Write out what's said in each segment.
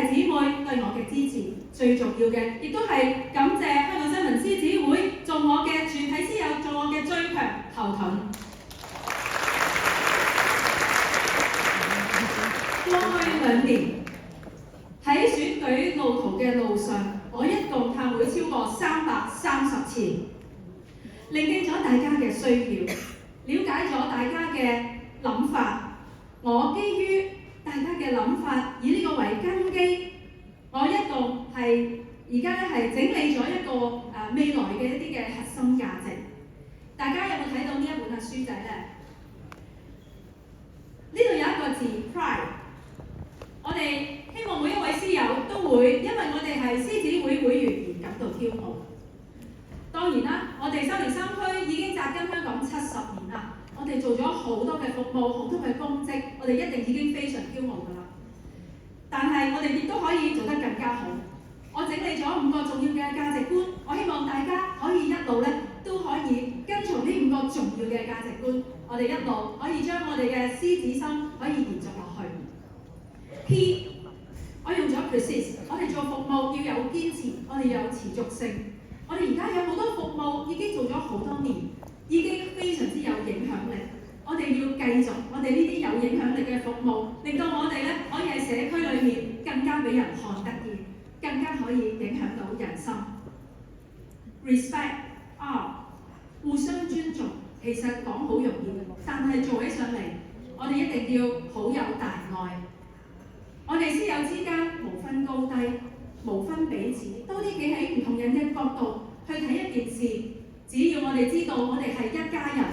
姊妹對我嘅支持，最重要嘅亦都係感謝香港新聞獅子會做我嘅全體師友，做我嘅最強後盾。過去2年喺選舉路途嘅路上，我一共探會超過330次，聆聽咗大家嘅需要，了解咗大家嘅諗法。我基於大家嘅諗法，以呢個為根基，我一共係而家咧係整理咗一個未來嘅一啲嘅核心價值。大家有冇睇到呢一本書仔咧？呢度有一個字 Pride。我哋希望每一位師友都會，因為我哋係獅子會會員而感到驕傲。當然啦，我哋303區已經紮根香港70年啦，我哋做咗好多嘅服務，好多嘅公職，我哋一定已經非常驕傲㗎啦。但係我哋亦都可以做得更加好。我整理咗5個重要嘅價值觀，我希望大家可以一路咧都可以跟從呢5個重要嘅價值觀，我哋一路可以將我哋嘅獅子心可以延續落去。P， 我用咗 persist， 我哋做服務要有堅持，我哋有持續性。我哋而家有好多服務已經做咗好多年，已經非常之有影響力。我哋要繼續我哋呢啲有影響力嘅服務，令到我哋咧可以喺社區裏面更加俾人看得見，更加可以影響到人心。Respect， 互相尊重。其實講好容易，但係做起上嚟，我哋一定要好有大愛。我哋師友之間無分高低，無分彼此，多啲企喺唔同人嘅角度去睇一件事。只要我哋知道我哋係一家人，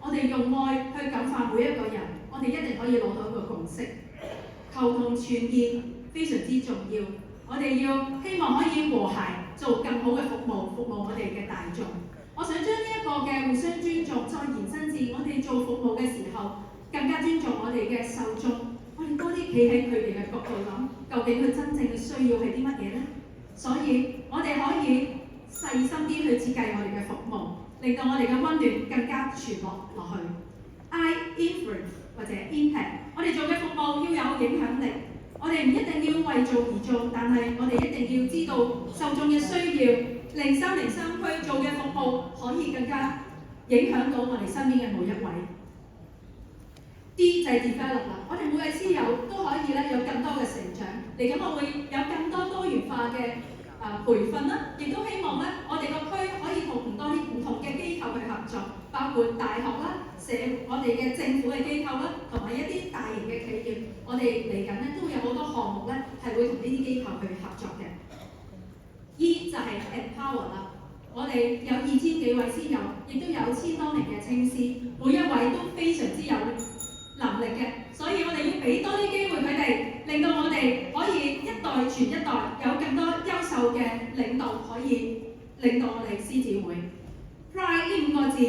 我哋用愛去感化每一個人，我哋一定可以攞到一個共識。求同存異非常之重要，我哋要希望可以和諧，做更好嘅服務我哋嘅大眾。我想將呢一個嘅互相尊重再延伸至我哋做服務嘅時候，更加尊重我哋嘅受眾。我哋多啲企喺佢哋嘅角度諗，究竟佢真正嘅需要係啲乜嘢呢？所以我哋可以細心啲去設計我哋嘅服務，令到我哋嘅溫暖更加傳播落去。I influence 或者 impact， 我哋做嘅服務要有影響力。我哋唔一定要為做而做，但係我哋一定要知道受眾嘅需要，令303區做嘅服務可以更加影響到我哋身邊嘅每一位。D 就係 develop 啦，我哋每位師友都可以咧有更多嘅成長。嚟緊我會有更多元化嘅培訓啦，亦都希望咧我哋個區可以同唔同嘅機構去合作，包括大學啦、我哋嘅政府嘅機構啦，同埋一啲大型嘅企業。我哋嚟緊咧都會有好多項目咧係會同呢啲機構去合作嘅。E 就係 empower 啦，我哋有2000幾位師友，亦都有1000多名嘅青師，每一位都非常之有能力嘅，所以我哋要俾多啲機會佢哋，令到我哋可以一代傳一代，有更多優秀嘅領導可以領導我哋獅子會。Pride 呢5個字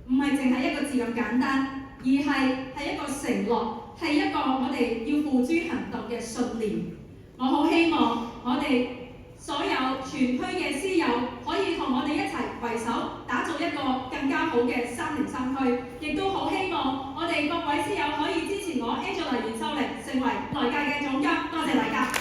唔係淨係一個字咁簡單，而係一個承諾，係一個我哋要付諸行動嘅信念。我好希望我哋所有全區嘅師友可以同我哋一齊攜手打造一個更加好嘅303區，亦都好希望我哋各位師友可以支持我 Angela 袁秀玲成為來屆嘅總監。多謝大家。